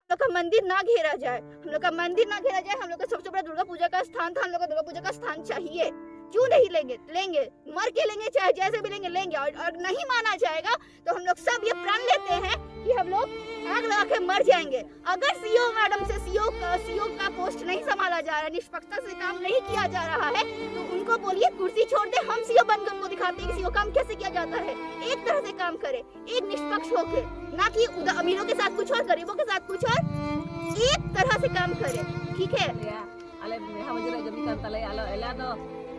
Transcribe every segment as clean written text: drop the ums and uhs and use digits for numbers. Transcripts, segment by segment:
लोग का मंदिर ना घेरा जाए, हम लोग का मंदिर ना घेरा जाए। हम लोग का सबसे बड़ा दुर्गा पूजा का स्थान था, हम लोग को दुर्गा पूजा का स्थान चाहिए। क्यों नहीं लेंगे? लेंगे, मर के लेंगे, चाहे जैसे भी लेंगे लेंगे। और नहीं माना जाएगा तो हम लोग सब ये प्रण लेते हैं कि हम लोग आग लगा के मर जाएंगे। अगर सीओ मैडम से सीओ का पोस्ट नहीं संभाला जा रहा है, निष्पक्षता से काम नहीं किया जा रहा है, तो उनको बोलिए कुर्सी छोड़ दे। हम सीओ बनकर उनको दिखाते हैं कि सीओ काम कैसे किया जाता है। एक तरह से काम करे, एक निष्पक्ष होके, ना कि अमीरों के साथ कुछ और गरीबों के साथ कुछ और, एक तरह से काम करे। ठीक है?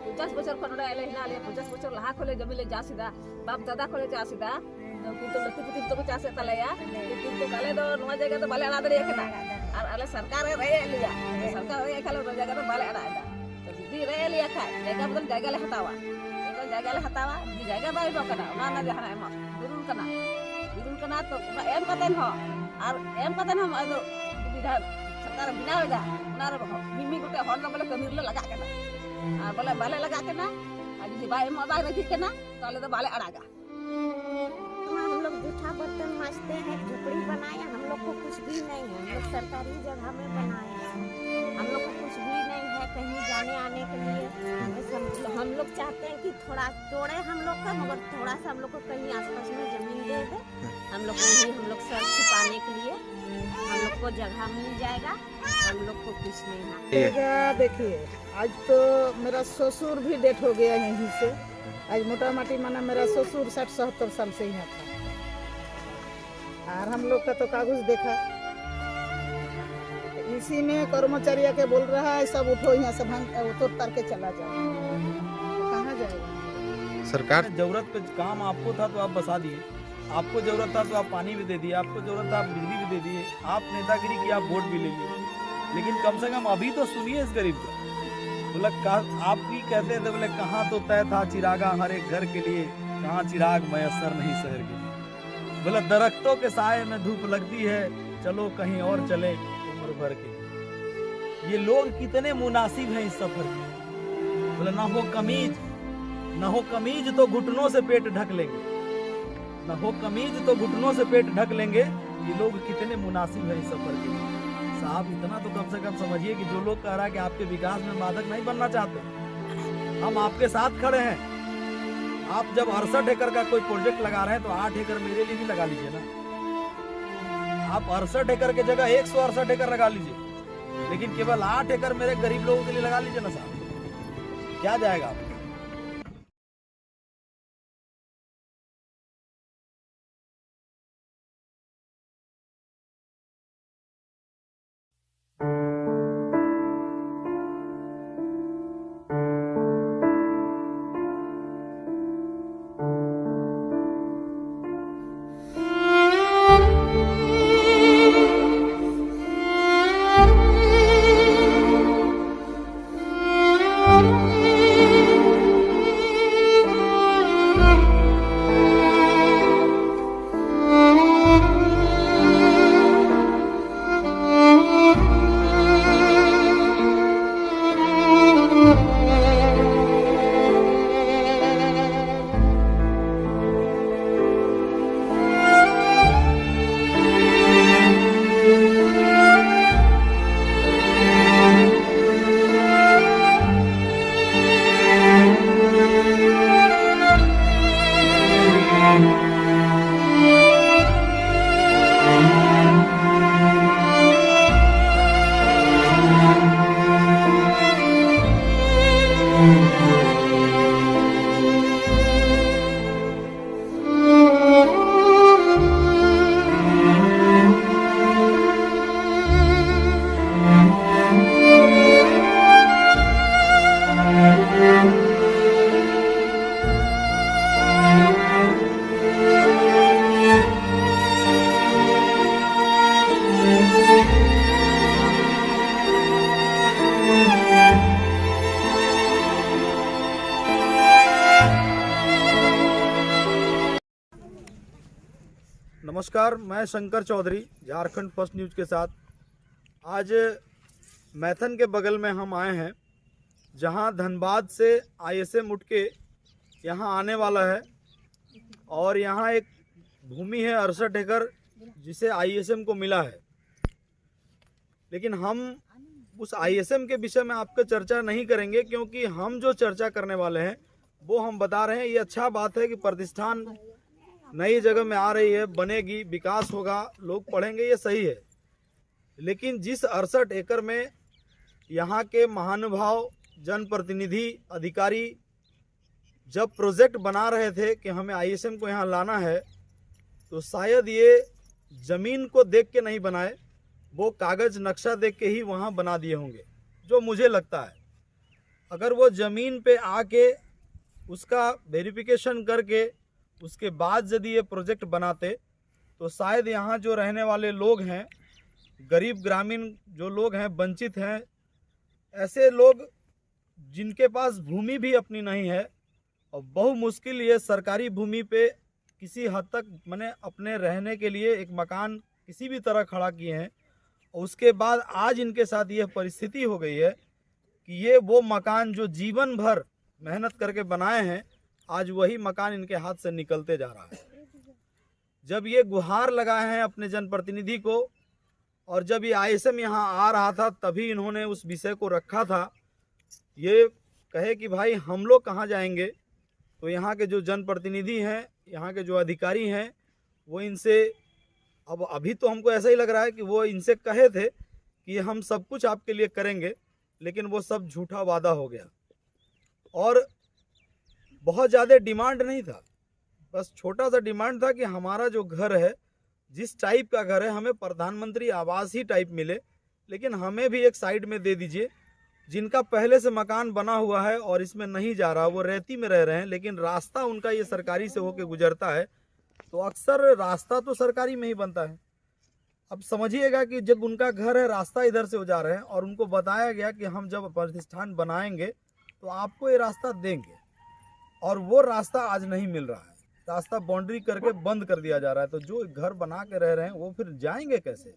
पचास बचर खनोड़ा एले हिना ले 50 बचर लहा खोले जमीले जासिदा बाप दादा खोले जासिदा किंतु लती पुतिम तो चासे तलया किंतु काले दो नवा जगह तो बाले अड़ा दरिया केना और आले सरकार रे लिया सरकार रे खाले जगह तो बाले अड़ा तो दी रे लिया खाय जगह बदल जगह ले हतावा दी जगह बाय बो कना ना ना जहां एम दुरुन कना तो एम कतन हो और एम कतन हम अदो विधान सरकार बिनावेगा ना रे मिमी गोटे हर न बोले कमी रे लगा केना बोले बाले लगा के ना आज जी बाय बाय रखी के ना ताले तो बाले अड़ागा। हम लोग जूठा बर्तन मांजते हैं, झोपड़ी बनाया, हम लोग को कुछ भी नहीं है। हम लोग सरकारी जगह में बनाए हैं, हम लोग को कुछ भी नहीं है कहीं जाने आने के लिए। हम लोग चाहते हैं कि थोड़ा तोड़े हम लोग का, मगर थोड़ा सा हम लोग को कहीं आसपास में जमीन दे दे, हम लोग को वहीं हम लोग सर छुपाने के लिए हम लोग को जगह मिल जाएगा, हम लोग को कुछ नहीं ना। देखिए आज तो मेरा ससुर भी डेथ हो गया यहीं से। आज मोटा माटी माना मेरा ससुर 60-70 साल से यहाँ था, और हम लोग का तो कागज देखा, इसी में कर्मचारी के बोल रहा है सब उठो यहाँ से, उतर तार के चला जाओ। कहाँ जाएगा सरकार? जरूरत पे काम आपको था तो आप बसा दिए, आपको जरूरत था तो आप पानी भी दे दिए, आपको जरूरत था आप बिजली भी दे दिए, आप नेतागिरी की, आप वोट भी ले लिए। लेकिन कम से कम अभी तो सुनिए इस गरीब को। बोला आप भी कहते थे, बोले कहाँ तो तय था चिरागा हर एक घर के लिए, कहाँ चिराग मयसर नहीं शहर के लिए। बोला दरख्तों के साए में धूप लगती है, चलो कहीं और चले उम्र भर के। ये लोग कितने मुनासिब हैं इस सफर के। बोला ना हो कमीज तो घुटनों से पेट ढक लेंगे, न हो कमीज तो घुटनों से पेट ढक लेंगे। ये लोग कितने मुनासिब हैं इस सफर के लिए। साहब इतना तो कम से कम समझिए कि जो लोग कह रहा है कि आपके विकास में बाधक नहीं बनना चाहते, हम आपके साथ खड़े हैं। आप जब 68 एकड़ का कोई प्रोजेक्ट लगा रहे हैं तो 8 एकड़ मेरे लिए भी लगा लीजिए ना। आप 68 एकड़ के जगह 168 एकड़ लगा लीजिए, लेकिन केवल 8 एकड़ मेरे गरीब लोगों के लिए लगा लीजिए ना साहब, क्या जाएगा आपको? नमस्कार, मैं शंकर चौधरी झारखंड फर्स्ट न्यूज़ के साथ। आज मैथन के बगल में हम आए हैं, जहां धनबाद से आईएसएम उठ के यहाँ आने वाला है, और यहाँ एक भूमि है 68 एकड़ जिसे आईएसएम को मिला है। लेकिन हम उस आईएसएम के विषय में आपका चर्चा नहीं करेंगे, क्योंकि हम जो चर्चा करने वाले हैं वो हम बता रहे हैं। ये अच्छा बात है कि प्रतिष्ठान नई जगह में आ रही है, बनेगी, विकास होगा, लोग पढ़ेंगे, ये सही है। लेकिन जिस 68 एकड़ में यहाँ के महानुभाव, जनप्रतिनिधि, अधिकारी जब प्रोजेक्ट बना रहे थे कि हमें आईएसएम को यहाँ लाना है, तो शायद ये ज़मीन को देख के नहीं बनाए, वो कागज़ नक्शा देख के ही वहाँ बना दिए होंगे, जो मुझे लगता है। अगर वो ज़मीन पे आके उसका वेरिफिकेशन करके उसके बाद यदि ये प्रोजेक्ट बनाते, तो शायद यहाँ जो रहने वाले लोग हैं, गरीब ग्रामीण जो लोग हैं, वंचित हैं, ऐसे लोग जिनके पास भूमि भी अपनी नहीं है और बहु मुश्किल ये सरकारी भूमि पे किसी हद तक मैंने अपने रहने के लिए एक मकान किसी भी तरह खड़ा किए हैं, और उसके बाद आज इनके साथ यह परिस्थिति हो गई है कि ये वो मकान जो जीवन भर मेहनत करके बनाए हैं, आज वही मकान इनके हाथ से निकलते जा रहा है। जब ये गुहार लगाए हैं अपने जनप्रतिनिधि को, और जब ये आईएसएम यहाँ आ रहा था, तभी इन्होंने उस विषय को रखा था, ये कहे कि भाई हम लोग कहाँ जाएंगे। तो यहाँ के जो जनप्रतिनिधि हैं, यहाँ के जो अधिकारी हैं, वो इनसे अब अभी तो हमको ऐसा ही लग रहा है कि वो इनसे कहे थे कि हम सब कुछ आपके लिए करेंगे, लेकिन वो सब झूठा वादा हो गया। और बहुत ज़्यादा डिमांड नहीं था, बस छोटा सा डिमांड था कि हमारा जो घर है, जिस टाइप का घर है, हमें प्रधानमंत्री आवास ही टाइप मिले, लेकिन हमें भी एक साइड में दे दीजिए। जिनका पहले से मकान बना हुआ है और इसमें नहीं जा रहा, वो रेती में रह रहे हैं, लेकिन रास्ता उनका ये सरकारी से होके गुजरता है, तो अक्सर रास्ता तो सरकारी में ही बनता है। अब समझिएगा कि जब उनका घर है, रास्ता इधर से हो जा रहे हैं, और उनको बताया गया कि हम जब प्रतिष्ठान बनाएंगे तो आपको ये रास्ता देंगे, और वो रास्ता आज नहीं मिल रहा है। रास्ता बाउंड्री करके बंद कर दिया जा रहा है, तो जो घर बना के रह रहे हैं वो फिर जाएंगे कैसे?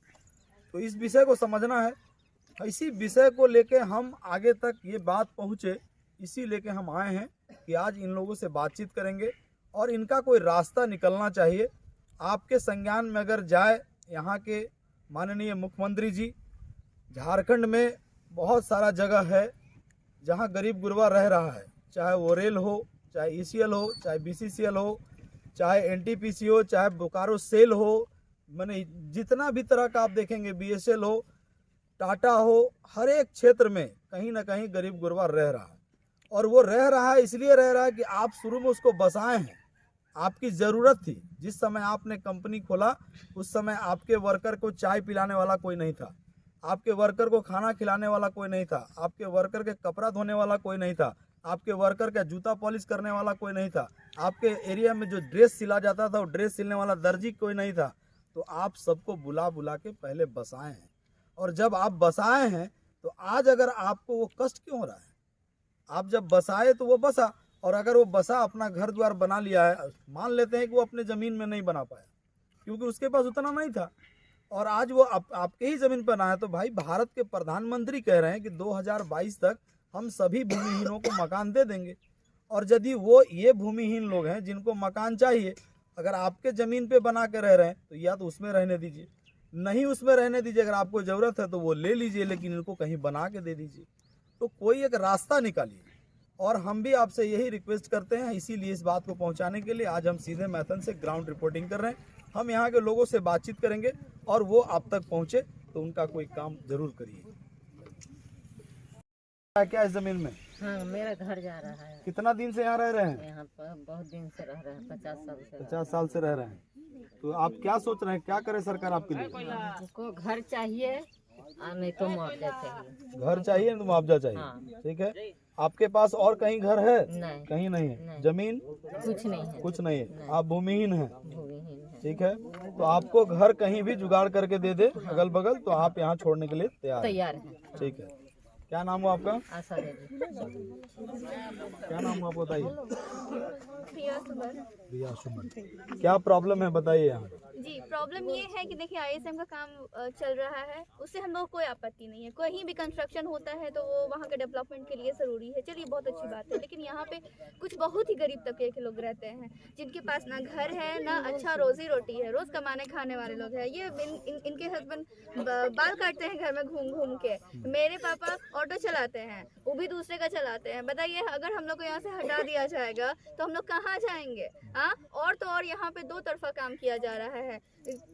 तो इस विषय को समझना है। इसी विषय को लेके हम आगे तक ये बात पहुँचे, इसी लेके हम आए हैं कि आज इन लोगों से बातचीत करेंगे और इनका कोई रास्ता निकलना चाहिए। आपके संज्ञान में अगर जाए, यहाँ के माननीय मुख्यमंत्री जी, झारखंड में बहुत सारा जगह है जहाँ गरीब गुरबा रह रहा है, चाहे वो रेल हो, चाहे ईसीएल हो, चाहे बीसीसीएल हो, चाहे एनटीपीसी हो, चाहे बोकारो सेल हो, मैंने जितना भी तरह का आप देखेंगे, बीएसएल हो, टाटा हो, हर एक क्षेत्र में कहीं ना कहीं गरीब गुरबा रह रहा है। और वो रह रहा है इसलिए रह रहा है कि आप शुरू में उसको बसाए हैं, आपकी ज़रूरत थी। जिस समय आपने कंपनी खोला, उस समय आपके वर्कर को चाय पिलाने वाला कोई नहीं था, आपके वर्कर को खाना खिलाने वाला कोई नहीं था, आपके वर्कर के कपड़ा धोने वाला कोई नहीं था, आपके वर्कर का जूता पॉलिश करने वाला कोई नहीं था, आपके एरिया में जो ड्रेस सिला जाता था वो ड्रेस सिलने वाला दर्जी कोई नहीं था। तो आप सबको बुला बुला के पहले बसाए हैं, और जब आप बसाए हैं तो आज अगर आपको वो कष्ट क्यों हो रहा है? आप जब बसाए तो वो बसा, और अगर वो बसा अपना घर द्वार बना लिया है, मान लेते हैं कि वो अपने ज़मीन में नहीं बना पाया क्योंकि उसके पास उतना नहीं था, और आज वो आपके ही ज़मीन पर ना है, तो भाई भारत के प्रधानमंत्री कह रहे हैं कि 2022 तक हम सभी भूमिहीनों को मकान दे देंगे। और यदि वो ये भूमिहीन लोग हैं जिनको मकान चाहिए, अगर आपके ज़मीन पे बना के रह रहे हैं, तो या तो उसमें रहने दीजिए, नहीं उसमें रहने दीजिए। अगर आपको ज़रूरत है तो वो ले लीजिए, लेकिन इनको कहीं बना के दे दीजिए। तो कोई एक रास्ता निकालिए, और हम भी आपसे यही रिक्वेस्ट करते हैं। इसीलिए इस बात को पहुंचाने के लिए आज हम सीधे मैथन से ग्राउंड रिपोर्टिंग कर रहे हैं। हम यहाँ के लोगों से बातचीत करेंगे, और वो आप तक पहुँचे तो उनका कोई काम जरूर करिए। क्या इस जमीन में? हाँ, मेरा घर जा रहा है। कितना दिन से यहाँ रह रहे हैं? यहाँ पर बहुत दिन से रह रहे हैं, 50 साल से। 50 साल से रह रहे हैं। तो आप क्या सोच रहे हैं, क्या करे सरकार आपके लिए? हमको घर चाहिए और नहीं तो मुआवजा चाहिए। घर चाहिए तो मुआवजा चाहिए। हाँ। ठीक है। आपके पास और कहीं घर है? नहीं, कहीं नहीं है। नहीं। जमीन कुछ नहीं है। कुछ नहीं है। आप भूमिहीन हैं। भूमिहीन है। ठीक है। तो आपको घर कहीं भी जुगाड़ करके दे दे अगल बगल, तो आप यहाँ छोड़ने के लिए तैयार हैं। है। ठीक है। क्या नाम हुआ आपका? आशा देवी। क्या नाम हुआ आप बताइए। प्रिया सुमन। प्रिया सुमन। क्या प्रॉब्लम है बताइए यहाँ? जी प्रॉब्लम ये है कि देखिए आईएसएम का काम चल रहा है, उससे हम लोग कोई आपत्ति नहीं है। कहीं भी कंस्ट्रक्शन होता है तो वो वहाँ के डेवलपमेंट के लिए ज़रूरी है, चलिए बहुत अच्छी बात है। लेकिन यहाँ पे कुछ बहुत ही गरीब तबके के लोग रहते हैं जिनके पास ना घर है ना अच्छा रोजी रोटी है, रोज़ कमाने खाने वाले लोग हैं। ये इनके हस्बैंड बाल काटते हैं घर में घूम घूम के। मेरे पापा ऑटो चलाते हैं, वो भी दूसरे का चलाते हैं। बताइए अगर हम लोग को यहाँ से हटा दिया जाएगा तो हम लोग कहाँ जाएंगे? हाँ, और तो और यहाँ पे दो तरफा काम किया जा रहा है।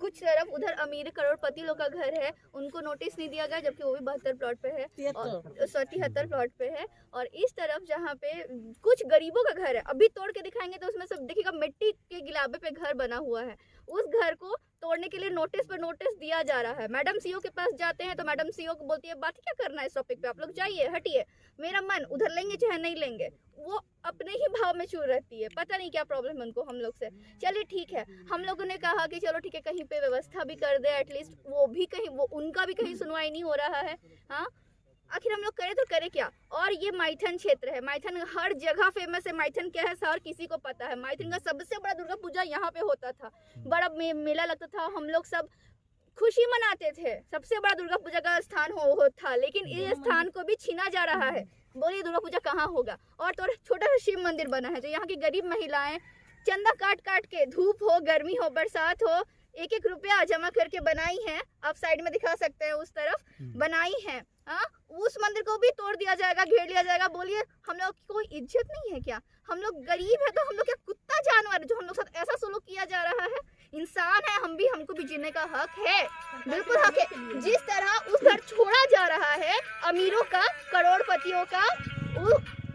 कुछ तरफ उधर अमीर करोड़पति लोग का घर है, उनको नोटिस नहीं दिया गया, जबकि वो भी 72 प्लॉट पे है और 73 प्लॉट पे है। और इस तरफ जहाँ पे कुछ गरीबों का घर है, अभी तोड़ के दिखाएंगे तो उसमें सब देखिएगा मिट्टी के गिलाबे पे घर बना हुआ है। उस घर को तोड़ने के लिए नोटिस पर नोटिस दिया जा रहा है। मैडम सीओ के पास जाते हैं तो मैडम सीओ को बोलती है बात क्या करना है इस टॉपिक पे, आप लोग जाइए हटिए, मेरा मन उधर लेंगे चाहे नहीं लेंगे। वो अपने ही भाव में चूर रहती है, पता नहीं क्या प्रॉब्लम है उनको हम लोग से। चलिए ठीक है, हम लोगों ने कहा कि चलो ठीक है कहीं पे व्यवस्था भी कर दे, एटलीस्ट वो भी कहीं, वो उनका भी कहीं सुनवाई नहीं हो रहा है। हाँ, आखिर हम लोग करें तो करें क्या? और ये माइथन क्षेत्र है, माइथन हर जगह फेमस है। माइथन क्या है हर किसी को पता है। माइथन का सबसे बड़ा दुर्गा पूजा यहाँ पे होता था, बड़ा मेला लगता था, हम लोग सब खुशी मनाते थे। सबसे बड़ा दुर्गा पूजा का स्थान हो था, लेकिन इस स्थान को भी छीना जा रहा है। बोलिए दुर्गा पूजा कहाँ होगा? और तो छोटा सा शिव मंदिर बना है जो यहाँ की गरीब महिलाएं चंदा काट काट के, धूप हो गर्मी हो बरसात हो, 1-1 रुपया जमा करके बनाई है। आप साइड में दिखा सकते हैं, उस तरफ बनाई है। हाँ, उस मंदिर को भी तोड़ दिया जाएगा, घेर लिया जाएगा। बोलिए हम लोग की कोई इज्जत नहीं है क्या? हम लोग गरीब है तो हम लोग क्या कुत्ता जानवर है जो हम लोग साथ ऐसा सलूक किया जा रहा है? इंसान है हम भी, हमको भी जीने का हक है, बिल्कुल हक है। जिस तरह उस घर छोड़ा जा रहा है अमीरों का, करोड़पतियों का,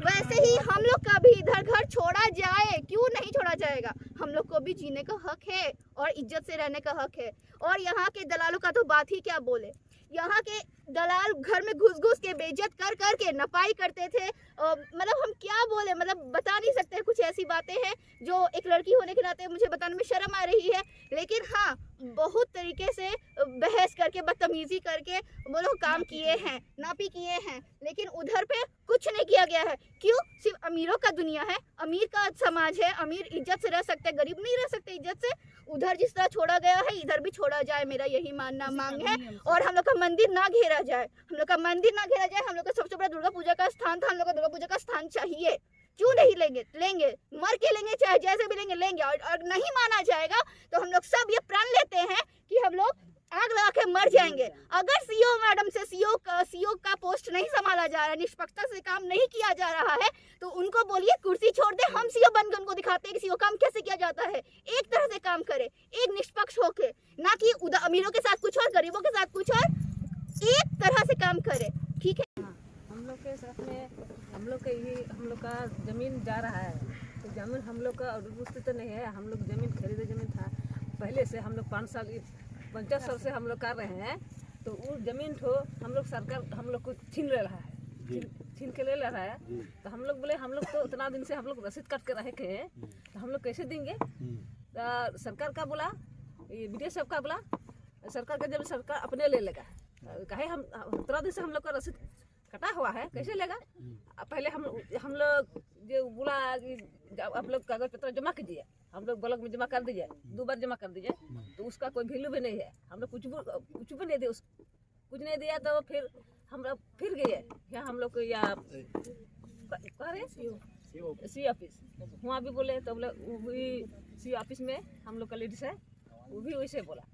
वैसे ही हम लोग का भी इधर घर छोड़ा जाए। क्यों नहीं छोड़ा जाएगा? हम लोग को भी जीने का हक है और इज्जत से रहने का हक है। और यहाँ के दलालों का तो बात ही क्या बोले। यहाँ के दलाल घर में घुस घुस के बेइज्जत कर कर के नपाई करते थे। मतलब हम क्या बोले, मतलब बता नहीं सकते। कुछ ऐसी बातें हैं जो एक लड़की होने के नाते मुझे बताने में शर्म आ रही है। लेकिन हाँ, बहुत तरीके से बहस करके, बदतमीजी करके वो लोग काम किए हैं, नापी किए हैं। लेकिन उधर पे कुछ नहीं किया गया है। क्यों? सिर्फ अमीरों का दुनिया है, अमीर का समाज है। अमीर इज्जत से रह सकते हैं, गरीब नहीं रह सकते इज्जत से। उधर जिस तरह छोड़ा गया है इधर भी छोड़ा जाए, मेरा यही मांग है। और हम लोग का मंदिर ना घेरा जाए, हम लोग का मंदिर ना घेरा जाए। हम लोग का सबसे बड़ा दुर्गा पूजा का स्थान था, हम लोग का दुर्गा पूजा का स्थान चाहिए। क्यों नहीं लेंगे? लेंगे, मर के लेंगे, चाहे जैसे भी लेंगे। और नहीं माना जाएगा तो हम लोग सब ये प्रण लेते हैं कि हम लोग आग लगा के मर जाएंगे। अगर सीओ मैडम से सीओ का पोस्ट नहीं संभाला जा रहा है, निष्पक्षता से काम नहीं किया जा रहा है, तो उनको बोलिए कुर्सी छोड़ दे। हम सीओ बनकर उनको दिखाते हैं कि सीओ काम कैसे किया जाता है। एक तरह से काम करे, एक निष्पक्ष होके, ना कि अमीरों के साथ कुछ और गरीबों के साथ कुछ और, एक तरह से काम करे। ठीक है, हम लोग के साथ में हम लोग का जमीन जा रहा है, तो जमीन हम लोग का उपस्थित तो नहीं है। हम लोग जमीन खरीदे, जमीन था पहले से, हम लोग 50 साल से हम लोग कर रहे हैं। तो वो जमीन तो हम लोग सरकार हम लोग को छीन ले रहा है, छीन के ले रहा है। तो हम लोग बोले हम लोग तो उतना दिन से हम लोग रसीद काट के रहे के, तो हम लोग कैसे देंगे? तो सरकार का बोला, ये बीडीओ साहब का बोला, सरकार का जब सरकार अपने ले लेगा, कहे हम उतना दिन से हम लोग का रसीद कटा हुआ है, कैसे लेगा? पहले हम लोग जो बोला कि आप लोग कागज पत्र जमा कीजिए, हम लोग ब्लॉक में जमा कर दीजिए, 2 बार जमा कर दीजिए, तो उसका कोई वैल्यू भी नहीं है। हम लोग कुछ भी नहीं दिए, कुछ नहीं दिया। तो फिर हम लोग फिर गए या हम लोग या सी ऑफिस, वहाँ भी बोले तो बोले वही सी ऑफिस में हम लोग का लेडीज है, वो भी वैसे बोला।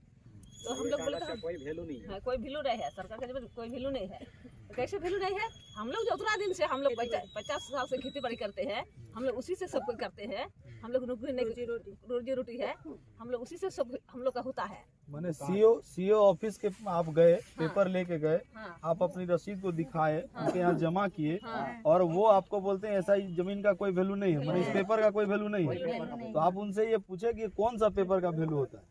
तो हम लोग बोले कोई वैल्यू नहीं है, कोई वैल्यू नहीं है, सरकार का जब कोई वैल्यू नहीं है। तो कैसे वैल्यू नहीं है? हम लोग जो उतना दिन से हम लोग 50 साल से खेती बाड़ी करते हैं, हम लोग उसी से सब कुछ करते हैं। हम लोग रोजी रोटी है, हम लोग उसी से सब हम लोग का होता है। मैंने सीओ ऑफिस के आप गए, पेपर लेके गए, आप अपनी रसीद को दिखाए, उनके यहाँ जमा किए, और वो आपको बोलते हैं ऐसा ही जमीन का कोई वैल्यू नहीं है, मतलब इस पेपर का कोई वैल्यू नहीं है। तो आप उनसे ये पूछे कि कौन सा पेपर का वैल्यू होता है?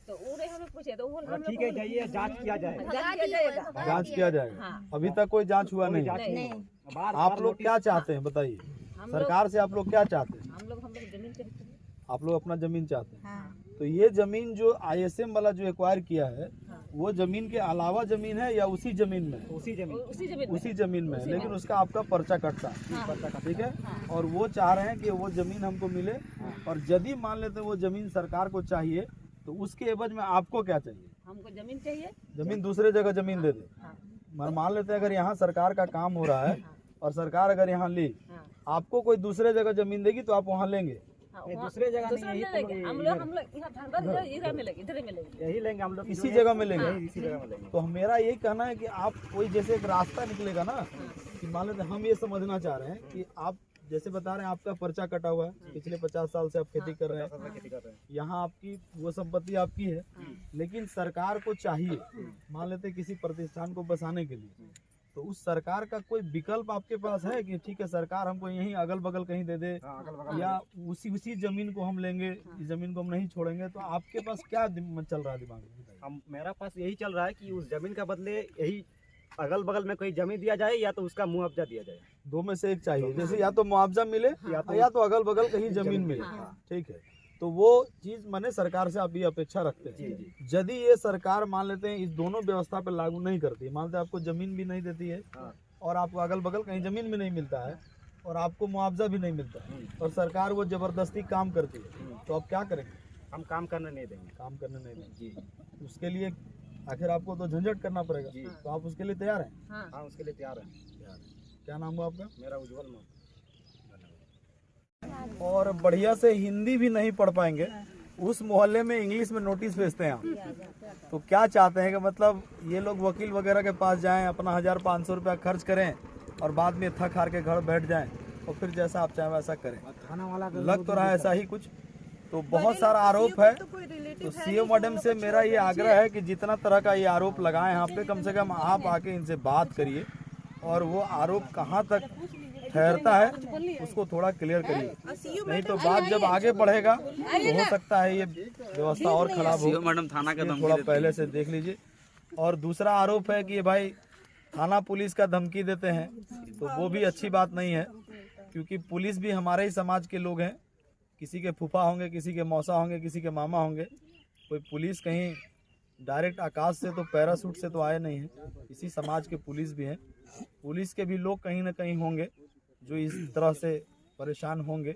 तो उन्हें हमें पूछे तो ठीक है, जाइए जांच किया जाएगा। जांच किया जाएगा। अभी तक कोई जांच हुआ नहीं। आप लोग क्या चाहते हैं बताइए? सरकार से आप लोग क्या चाहते हैं? हम लोग जमीन चाहते हैं। आप लोग अपना जमीन चाहते हैं। तो ये जमीन जो आईएसएम वाला जो एक्वायर किया है, वो जमीन के अलावा जमीन है या उसी जमीन में? उसी जमीन में है, लेकिन उसका आपका पर्चा कटता है, ठीक है। और वो चाह रहे हैं कि वो जमीन हमको मिले, और यदि मान लेते हैं वो जमीन सरकार को चाहिए, तो उसके एवज में आपको क्या चाहिए? हमको जमीन चाहिए। जमीन दूसरे जगह जमीन दे दे। मान लेते हैं अगर यहाँ सरकार का काम हो रहा है और सरकार अगर यहाँ ली, आपको कोई दूसरे जगह जमीन देगी तो आप वहाँ लेंगे? दूसरे जगह नहीं, यही मिलेगी। हम लोग यहाँ इधर मिलेगी, इधर ही मिलेगी। यही लेंगे हम लोग, इसी जगह में लेंगे। इसी जगह में लेंगे। तो मेरा यही कहना है कि आप कोई जैसे एक रास्ता निकलेगा ना, कि मान लेते हम ये समझना चाह रहे हैं कि आप जैसे बता रहे हैं आपका पर्चा कटा हुआ है, पिछले 50 साल से आप खेती कर रहे हैं, खेती कर रहे हैं। यहाँ आपकी वो संपत्ति आपकी है, लेकिन सरकार को चाहिए मान लेते किसी प्रतिष्ठान को बसाने के लिए, तो उस सरकार का कोई विकल्प आपके पास है कि ठीक है सरकार हमको यहीं अगल बगल कहीं दे दे, या उसी जमीन को हम लेंगे, इस जमीन को हम नहीं छोड़ेंगे, तो आपके पास क्या चल रहा है दिमाग में? मेरा पास यही चल रहा है कि उस जमीन का बदले यही अगल बगल में कोई जमीन दिया जाए या तो उसका मुआवजा दिया जाए। दो में से एक चाहिए, जैसे या तो मुआवजा मिले या तो अगल बगल कहीं जमीन मिले। ठीक है, तो वो चीज मैंने सरकार से आप ये अपेक्षा रखते हैं। यदि ये सरकार मान लेते हैं इस दोनों व्यवस्था पर लागू नहीं करती, मान लेते आपको जमीन भी नहीं देती है और आपको अगल बगल कहीं जमीन भी नहीं मिलता है और आपको मुआवजा भी नहीं मिलता है और सरकार वो जबरदस्ती काम करती है, तो आप क्या करेंगे? हम काम करने नहीं देंगे। काम करने नहीं देंगे। उसके लिए आखिर आपको तो झंझट करना पड़ेगा, तो आप उसके लिए तैयार हैं? हाँ, उसके लिए तैयार हैं। क्या नाम हुआ आपका? मेरा उज्जवल मोहन। और बढ़िया से हिंदी भी नहीं पढ़ पाएंगे, उस मोहल्ले में इंग्लिश में नोटिस भेजते हैं आप, तो क्या चाहते हैं कि मतलब ये लोग वकील वगैरह के पास जाएं, अपना 1500 रुपया खर्च करें और बाद में थक हार के घर बैठ जाएं और फिर जैसा आप चाहें वैसा करें? लग तो रहा है ऐसा ही कुछ। तो बहुत सारा आरोप है, तो सीओ मैडम से मेरा ये आग्रह है कि जितना तरह का ये आरोप लगाए यहाँ पे, कम से कम आप आके इनसे बात करिए और वो आरोप कहाँ तक ठहरता है उसको थोड़ा क्लियर करिए, नहीं तो बात जब आगे बढ़ेगा तो हो सकता है ये व्यवस्था और खराब हो। मैडम थाना का धमकी थोड़ा पहले से देख लीजिए। और दूसरा आरोप है कि ये भाई थाना पुलिस का धमकी देते हैं, तो वो भी अच्छी बात नहीं है, क्योंकि पुलिस भी हमारे ही समाज के लोग हैं, किसी के फूफा होंगे, किसी के मौसा होंगे, किसी के मामा होंगे। कोई पुलिस कहीं डायरेक्ट आकाश से तो पैराशूट से तो आए नहीं है, इसी समाज के पुलिस भी हैं। पुलिस के भी लोग कहीं ना कहीं होंगे जो इस तरह से परेशान होंगे।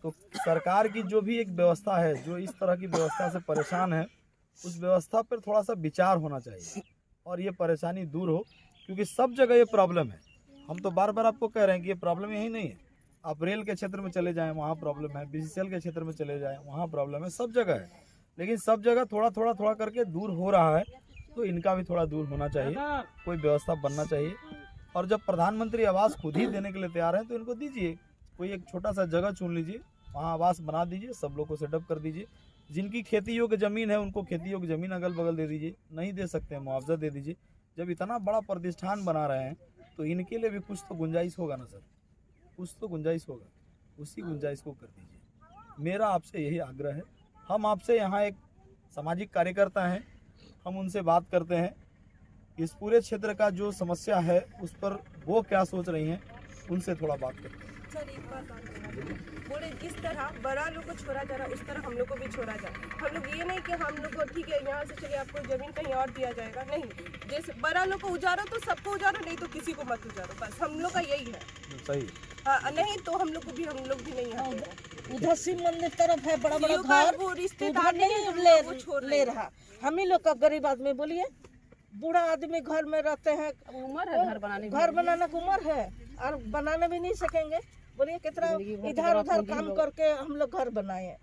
तो सरकार की जो भी एक व्यवस्था है जो इस तरह की व्यवस्था से परेशान है, उस व्यवस्था पर थोड़ा सा विचार होना चाहिए और ये परेशानी दूर हो, क्योंकि सब जगह ये प्रॉब्लम है। हम तो बार बार आपको कह रहे हैं कि ये प्रॉब्लम यही नहीं है, आप रेल के क्षेत्र में चले जाएं वहाँ प्रॉब्लम है, BCCL के क्षेत्र में चले जाएं वहाँ प्रॉब्लम है, सब जगह है। लेकिन सब जगह थोड़ा थोड़ा थोड़ा करके दूर हो रहा है, तो इनका भी थोड़ा दूर होना चाहिए, कोई व्यवस्था बनना चाहिए। और जब प्रधानमंत्री आवास खुद ही देने के लिए तैयार हैं तो इनको दीजिए, कोई एक छोटा सा जगह चुन लीजिए, वहाँ आवास बना दीजिए, सब लोग को सेटअप कर दीजिए। जिनकी खेती योग्य ज़मीन है उनको खेती योग्य ज़मीन अगल बगल दे दीजिए, नहीं दे सकते हैं मुआवजा दे दीजिए। जब इतना बड़ा प्रतिष्ठान बना रहे हैं तो इनके लिए भी कुछ तो गुंजाइश होगा ना सर, कुछ तो गुंजाइश होगा, उसी गुंजाइश को कर दीजिए। मेरा आपसे यही आग्रह है। हम आपसे यहाँ एक सामाजिक कार्यकर्ता हैं, हम उनसे बात करते हैं, इस पूरे क्षेत्र का जो समस्या है उस पर वो क्या सोच रही हैं, उनसे थोड़ा बात करते हैं। सर एक बात बोले, जिस तरह बड़ा लोग को छोड़ा जा रहा है उस तरह हम लोग को भी छोड़ा जाए। हम लोग ये नहीं कि हम लोग को ठीक है यहाँ से चलिए आपको जमीन कहीं और दिया जाएगा, नहीं, जैसे बड़ा लोग को उजारो तो सबको उजारो, नहीं तो किसी को मत उजारो, बस हम लोग का यही है। सही। हाँ, नहीं तो हम लोग भी नहीं है। उधर शिव मंदिर तरफ है बड़ा बड़ा घर, वो उधर रिश्तेदार नहीं ले रहा। हम ही लोग का गरीब आदमी, बोलिए बूढ़ा आदमी घर में रहते हैं, उम्र है घर बनाने की उम्र है और बनाने भी नहीं सकेंगे। बोलिए कितना इधर उधर काम करके हम लोग घर बनाए।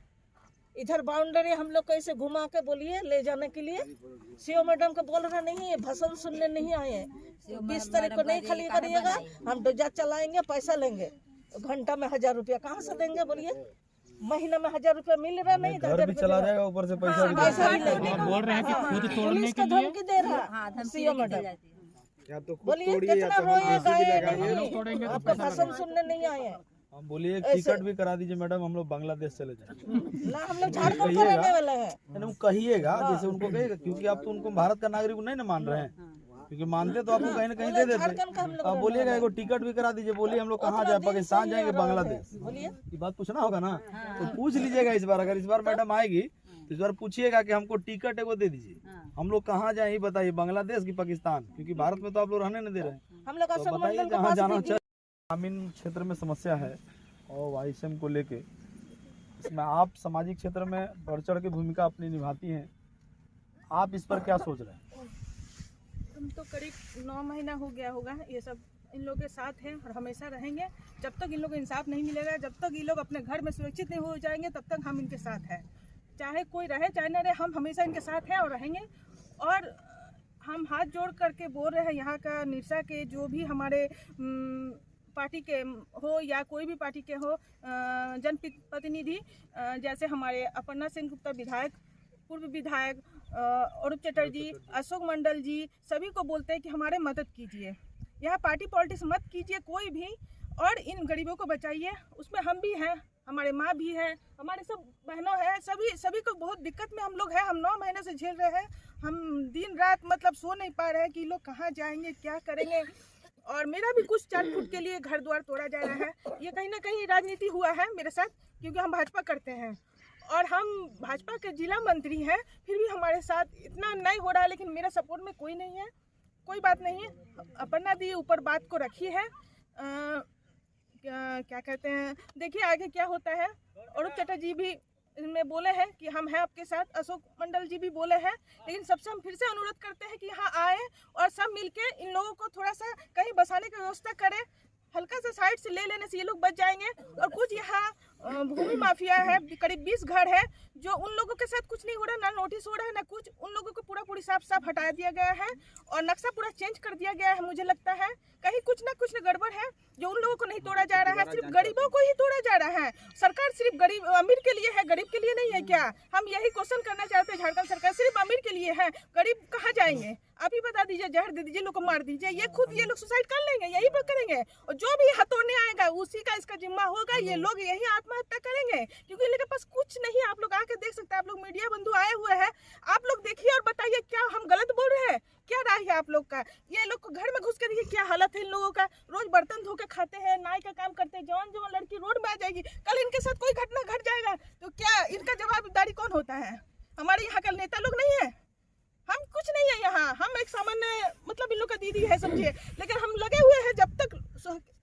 इधर बाउंड्री हम लोग कैसे घुमा के बोलिए ले जाने के लिए। सीओ मैडम को बोल रहा नहीं है, भाषण सुनने नहीं आए हैं। 20 तारीख को नहीं खाली करिएगा, हम डोजा चलाएंगे, पैसा लेंगे, घंटा में 1000 रुपया कहाँ से देंगे? बोलिए महीना में 1000 रुपया मिल रहा नहीं, घर भी चला जाएगा, ऊपर से पैसा भी बोल रहे हैं कि खुद तोड़ने के लिए धमकी दे रहा सीओ मैडम। बोलिए कितना रोएगा, आपका भाषण सुनने नहीं आए हैं। हम बोलिए एक टिकट भी करा दीजिए मैडम, हम लोग बांग्लादेश चले जाएंगे ना, हम लोग झारखंड को रहने वाले हैं। वो कहिएगा, जैसे उनको कहिएगा, क्योंकि आप तो उनको भारत का नागरिक नहीं ना मान रहे हैं, क्योंकि मानते तो आपको कहीं ना कहीं दे देते। आप बोलिएगा एगो टिकट भी करा दीजिए, बोलिए हम लोग कहाँ जाए, पाकिस्तान जाएंगे, बांग्लादेश। ये बात पूछना होगा ना, तो पूछ लीजिएगा इस बार। अगर इस बार मैडम आएगी तो इस बार पूछिएगा कि हमको टिकट एगो दे दीजिए, हम लोग कहाँ जाए, बताइए, बांग्लादेश की पाकिस्तान, क्योंकि भारत में तो आप लोग रहने नहीं दे रहे हैं। हम लोग तो बताइए जहाँ जाना चाहिए। ग्रामीण क्षेत्र में समस्या है और वाईएसएम को लेके इसमें आप सामाजिक क्षेत्र में बढ़ चढ़ के भूमिका अपनी निभाती हैं, आप इस पर क्या सोच रहे हैं? हम तो करीब 9 महीना हो गया होगा ये सब इन लोगों के साथ हैं और हमेशा रहेंगे। जब तक इन लोगों को इंसाफ नहीं मिलेगा, जब तक ये लोग अपने घर में सुरक्षित नहीं हो जाएंगे, तब तक हम इनके साथ हैं। चाहे कोई रहे चाहे न रहे, हम हमेशा इनके साथ हैं और रहेंगे। और हम हाथ जोड़ करके बोल रहे हैं यहाँ का निरसा के जो भी हमारे पार्टी के हो या कोई भी पार्टी के हो जनप्रतिनिधि, जैसे हमारे अपर्णा सेनगुप्ता विधायक, पूर्व विधायक अरूप चटर्जी, अशोक मंडल जी, सभी को बोलते हैं कि हमारे मदद कीजिए, यहाँ पार्टी पॉलिटिक्स मत कीजिए कोई भी, और इन गरीबों को बचाइए। उसमें हम भी हैं, हमारे माँ भी है, हमारे सब बहनों हैं, सभी को बहुत दिक्कत में हम लोग हैं। हम 9 महीने से झेल रहे हैं। हम दिन रात मतलब सो नहीं पा रहे हैं कि लोग कहाँ जाएंगे, क्या करेंगे। और मेरा भी कुछ 4 फुट के लिए घर द्वार तोड़ा जा रहा है। ये कहीं ना कहीं राजनीति हुआ है मेरे साथ, क्योंकि हम भाजपा करते हैं और हम भाजपा के जिला मंत्री हैं, फिर भी हमारे साथ इतना नहीं हो रहा है। लेकिन मेरा सपोर्ट में कोई नहीं है। कोई बात नहीं है, अपर्णा दी ऊपर बात को रखी है। क्या कहते हैं, देखिए आगे क्या होता है। अरूप चटर्जी भी में बोले हैं कि हम हैं आपके साथ, अशोक मंडल जी भी बोले हैं। लेकिन सबसे हम फिर से अनुरोध करते हैं कि यहाँ आए और सब मिलके इन लोगों को थोड़ा सा कहीं बसाने की व्यवस्था करें। हल्का सा साइड से ले लेने से ये लोग बच जाएंगे। और कुछ यहाँ भूमि माफिया है, करीब 20 घर है, जो उन लोगों के साथ कुछ नहीं हो रहा, ना नोटिस हो रहा है ना कुछ। उन लोगों को पूरी साफ हटा दिया गया है और नक्शा पूरा चेंज कर दिया गया है। मुझे लगता है कहीं कुछ ना गड़बड़ है, जो उन लोगों को नहीं तोड़ा जा रहा है, सिर्फ गरीबों को ही तोड़ा जा रहा है। सरकार सिर्फ गरीब अमीर के लिए है, गरीब के लिए नहीं है क्या? हम यही क्वेश्चन करना चाहते हैं। झारखंड सरकार सिर्फ अमीर के लिए है, गरीब कहाँ जाएंगे? आप ही बता दीजिए, जहर दे दीजिए, लोग को मार दीजिए, ये खुद ये लोग सुसाइड कर लेंगे, यही पर करेंगे। और जो भी हथौड़ने आएगा उसी का इसका जिम्मा होगा। ये लोग यही आत्महत्या करेंगे, क्योंकि इनके पास कुछ नहीं। आप लोग आके देख सकते हैं, आप लोग मीडिया बंधु आए हुए हैं, आप लोग देखिए और बताइए क्या हम गलत बोल रहे हैं? क्या राय है आप लोग का? ये लोग को घर में घुस के देखिए क्या हालत है इन लोगों का। रोज बर्तन धो के खाते हैं, नाई का काम करते हैं। जवान लड़की रोड में आ जाएगी, कल इनके साथ कोई घटना घट जाएगा तो क्या इनका जवाबदारी कौन होता है? हमारे यहाँ का नेता लोग नहीं है, हम कुछ नहीं है यहाँ। हम एक सामान्य मतलब इन लोग का दीदी है, समझिए। लेकिन हम लगे हुए हैं, जब तक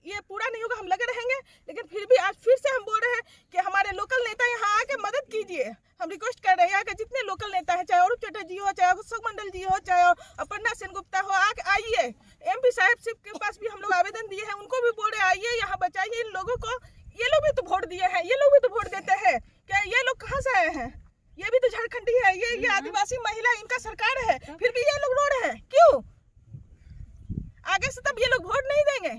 ये पूरा नहीं होगा हम लगे रहेंगे। लेकिन फिर भी आज फिर से हम बोल रहे हैं कि हमारे लोकल नेता यहाँ आके मदद कीजिए। हम रिक्वेस्ट कर रहे हैं यहाँ के जितने लोकल नेता है, चाहे अरूप चटर्जी हो, चाहे अशोक मंडल जी हो, चाहे अपर्णा सेनगुप्ता हो, आके आइए। MP साहब के पास भी हम लोग आवेदन दिए हैं, उनको भी बोल रहे हैं आइए यहाँ बचाइए इन लोगों को। ये लोग भी तो वोट दिए हैं, ये लोग भी तो वोट देते हैं। क्या ये लोग कहाँ से आए हैं? ये भी तो झारखंडी है, ये आदिवासी महिला इनका सरकार है, फिर भी ये लोग रो रहे हैं क्यों? आगे से तब ये लोग वोट नहीं देंगे।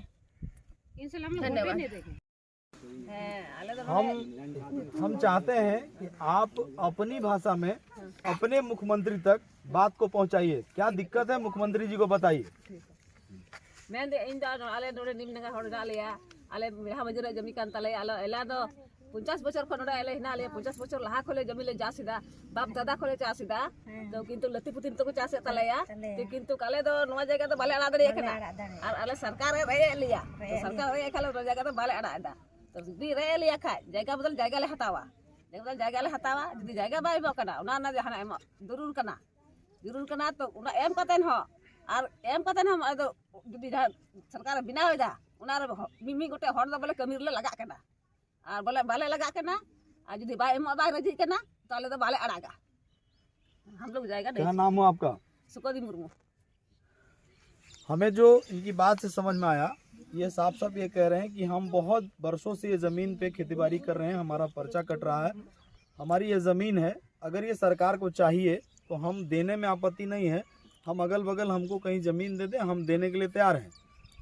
हम चाहते हैं कि आप अपनी भाषा में अपने मुख्यमंत्री तक बात को पहुंचाइए। क्या दिक्कत है मुख्यमंत्री जी को बताइए। मैं 50 बचर खनोड़ा एले हिना ले 50 बचर लहा खोले जमीले जासिदा बाप दादा खोले चासिदा तो किंतु लती पुतिन तो को चासे तलया तो किंतु काले दो नवा जगह तो बाले आड़ा दरिया केना और आले सरकार रे लिया तो सरकार रे काले रो जगह तो बाले आड़ा दा तो बी रे लिया खा जगह बदल जगह ले हटावा जदी जगह बाय बकना उना ना जहाना एम जरूर कना तो उना एम कतन हो और एम कतन हम अदो जदी सरकार बिना होदा उना रे मिमी गोटे हर द बोले कमीर ले लगा केना और बोले बाले लगा के ना और यदि बाय रजी के ना तो बाले अड़ागा। हम लोग जाएगा। क्या नाम हो आपका? सुकोदी मुर्मू। हमें जो इनकी बात से समझ में आया, ये साफ ये कह रहे हैं कि हम बहुत वर्षों से ये ज़मीन पे खेतीबाड़ी कर रहे हैं, हमारा पर्चा कट रहा है, हमारी ये ज़मीन है। अगर ये सरकार को चाहिए तो हम देने में आपत्ति नहीं है, हम अगल बगल हमको कहीं ज़मीन दे दें, हम देने के लिए तैयार हैं।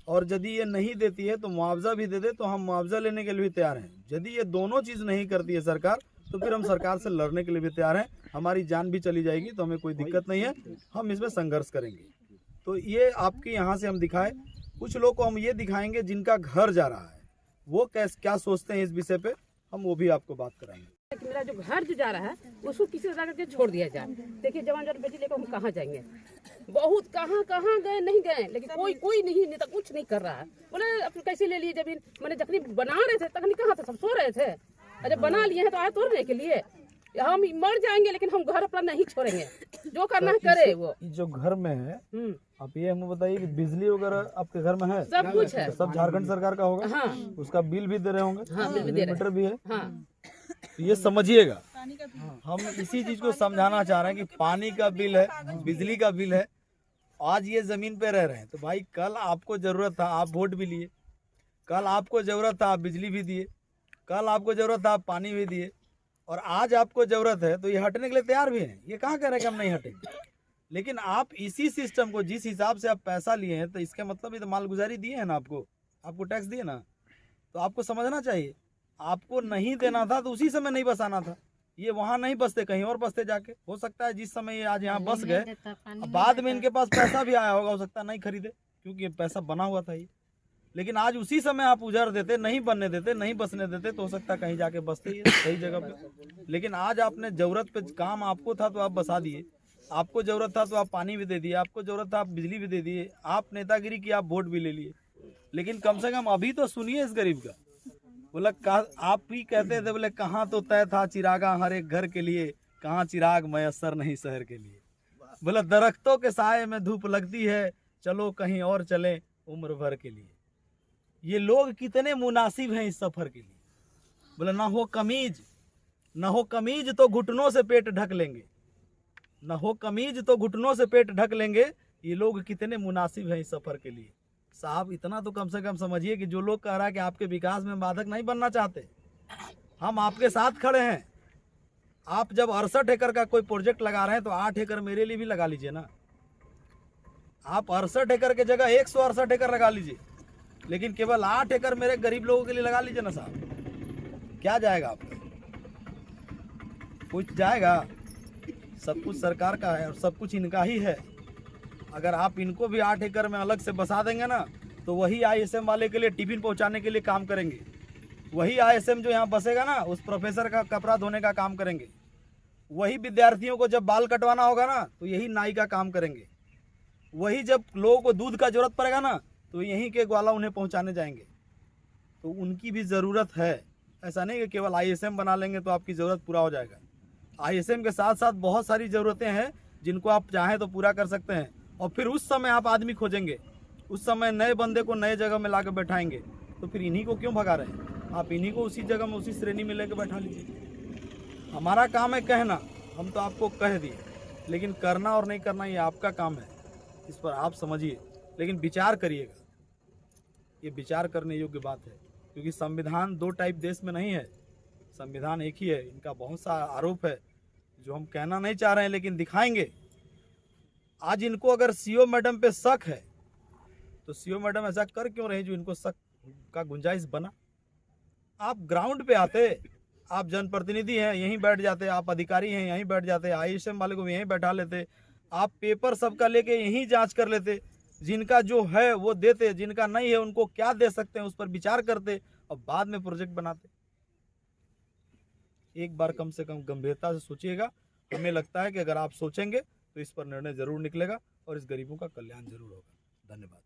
और यदि ये नहीं देती है तो मुआवजा भी दे दे तो हम मुआवजा लेने के लिए भी तैयार हैं। यदि ये दोनों चीज़ नहीं करती है सरकार तो फिर हम सरकार से लड़ने के लिए भी तैयार हैं। हमारी जान भी चली जाएगी तो हमें कोई दिक्कत नहीं है, हम इसमें संघर्ष करेंगे। तो ये आपके यहाँ से हम दिखाए, कुछ लोग को हम ये दिखाएंगे जिनका घर जा रहा है, वो क्या सोचते हैं इस विषय पे, हम वो भी आपको बात कराएंगे। मेरा जो घर जो जा रहा है उसको किसी तरह करके छोड़ दिया जाए। देखिए जवान बेटी लेकर हम कहाँ जाएंगे? बहुत कहाँ गए नहीं गए, लेकिन कोई नहीं नेता कुछ नहीं कर रहा है। बोले अब कैसे ले लिए जमीन? मैंने जखनी बना रहे थे तखनी कहाँ थे, सब सो रहे थे। अरे बना लिए हैं तो आए तोड़ने के लिए। हम मर जाएंगे लेकिन हम घर अपना नहीं छोड़ेंगे, जो करना है करे। वो जो घर में है, आप ये हमें बताइए कि बिजली वगैरह आपके घर में है? सब कुछ है, सब झारखंड सरकार का होगा। हाँ। उसका बिल भी दे रहे होंगे? हाँ, बिल भी दे रहे हैं। मीटर भी है। हाँ। तो ये समझिएगा, हम इसी चीज को समझाना चाह रहे हैं कि पानी का बिल है, बिजली का बिल है, आज ये जमीन पे रह रहे हैं तो भाई कल आपको जरूरत था आप वोट भी लिए, कल आपको जरूरत था आप बिजली भी दिए, कल आपको जरूरत था आप पानी भी दिए, और आज आपको जरूरत है तो ये हटने के लिए तैयार भी हैं। ये कहाँ कह रहे हैं कि हम नहीं हटेंगे, लेकिन आप इसी सिस्टम को जिस हिसाब से आप पैसा लिए हैं तो इसका मतलब ये तो मालगुजारी दिए हैं ना, आपको टैक्स दिए ना, तो आपको समझना चाहिए आपको नहीं देना था तो उसी समय नहीं बसाना था। ये वहाँ नहीं बसते, कहीं और बसते जाके। हो सकता है जिस समय ये आज यहाँ बस गए बाद में इनके पास पैसा भी आया होगा, हो सकता है नहीं खरीदे क्योंकि ये पैसा बना हुआ था ये, लेकिन आज उसी समय आप उजाड़ देते, नहीं बनने देते, नहीं बसने देते तो हो सकता है कहीं जाके बसते ही सही जगह पे। लेकिन आज आपने जरूरत पे काम आपको था तो आप बसा दिए, आपको जरूरत था तो आप पानी भी दे दिए, आपको जरूरत था आप बिजली भी दे दिए, आप नेतागिरी की, आप वोट भी ले लिए। लेकिन कम से कम अभी तो सुनिए इस गरीब का। बोला आप ही कहते थे बोले कहाँ तो तय था चिरागा हर एक घर के लिए, कहाँ चिराग मयसर नहीं शहर के लिए। बोला दरख्तों के साए में धूप लगती है, चलो कहीं और चले उम्र भर के लिए। ये लोग कितने मुनासिब हैं इस सफर के लिए। बोला ना हो कमीज तो घुटनों से पेट ढक लेंगे, ना हो कमीज तो घुटनों से पेट ढक लेंगे। ये लोग कितने मुनासिब हैं इस सफर के लिए। साहब इतना तो कम से कम समझिए कि जो लोग कह रहा है कि आपके विकास में बाधक नहीं बनना चाहते, हम आपके साथ खड़े हैं। आप जब 68 एकड़ का कोई प्रोजेक्ट लगा रहे हैं तो 8 एकड़ मेरे लिए भी लगा लीजिए ना। आप 68 एकड़ की जगह 168 एकड़ लगा लीजिए, लेकिन केवल 8 एकड़ मेरे गरीब लोगों के लिए लगा लीजिए ना साहब। क्या जाएगा आपका? कुछ जाएगा? सब कुछ सरकार का है और सब कुछ इनका ही है। अगर आप इनको भी 8 एकड़ में अलग से बसा देंगे ना तो वही ISM वाले के लिए टिफिन पहुंचाने के लिए काम करेंगे, वही ISM जो यहाँ बसेगा ना उस प्रोफेसर का कपड़ा धोने का काम करेंगे, वही विद्यार्थियों को जब बाल कटवाना होगा ना तो यही नाई का काम करेंगे, वही जब लोगों को दूध का जरूरत पड़ेगा ना तो यहीं के ग्वाला उन्हें पहुँचाने जाएंगे। तो उनकी भी ज़रूरत है। ऐसा नहीं कि केवल ISM बना लेंगे तो आपकी ज़रूरत पूरा हो जाएगा। ISM के साथ साथ बहुत सारी ज़रूरतें हैं जिनको आप चाहें तो पूरा कर सकते हैं। और फिर उस समय आप आदमी खोजेंगे, उस समय नए बंदे को नए जगह में ला कर बैठाएंगे, तो फिर इन्हीं को क्यों भगा रहे हैं? आप इन्हीं को उसी जगह में उसी श्रेणी में लेकर बैठा लीजिए। हमारा काम है कहना, हम तो आपको कह दिए, लेकिन करना और नहीं करना ये आपका काम है, इस पर आप समझिए, लेकिन विचार करिएगा। ये विचार करने योग्य बात है, क्योंकि संविधान 2 टाइप देश में नहीं है, संविधान एक ही है। इनका बहुत सा आरोप है जो हम कहना नहीं चाह रहे हैं, लेकिन दिखाएंगे। आज इनको अगर CO मैडम पे शक है तो CO मैडम ऐसा कर क्यों रही जो इनको शक का गुंजाइश बना? आप ग्राउंड पे आते, आप जनप्रतिनिधि हैं यहीं बैठ जाते, आप अधिकारी हैं यहीं बैठ जाते, ISM वाले को यहीं बैठा लेते, आप पेपर सबका लेके यहीं जांच कर लेते, जिनका जो है वो देते, जिनका नहीं है उनको क्या दे सकते हैं उस पर विचार करते और बाद में प्रोजेक्ट बनाते। एक बार कम से कम गंभीरता से सोचिएगा। हमें लगता है कि अगर आप सोचेंगे तो इस पर निर्णय जरूर निकलेगा और इस गरीबों का कल्याण जरूर होगा। धन्यवाद।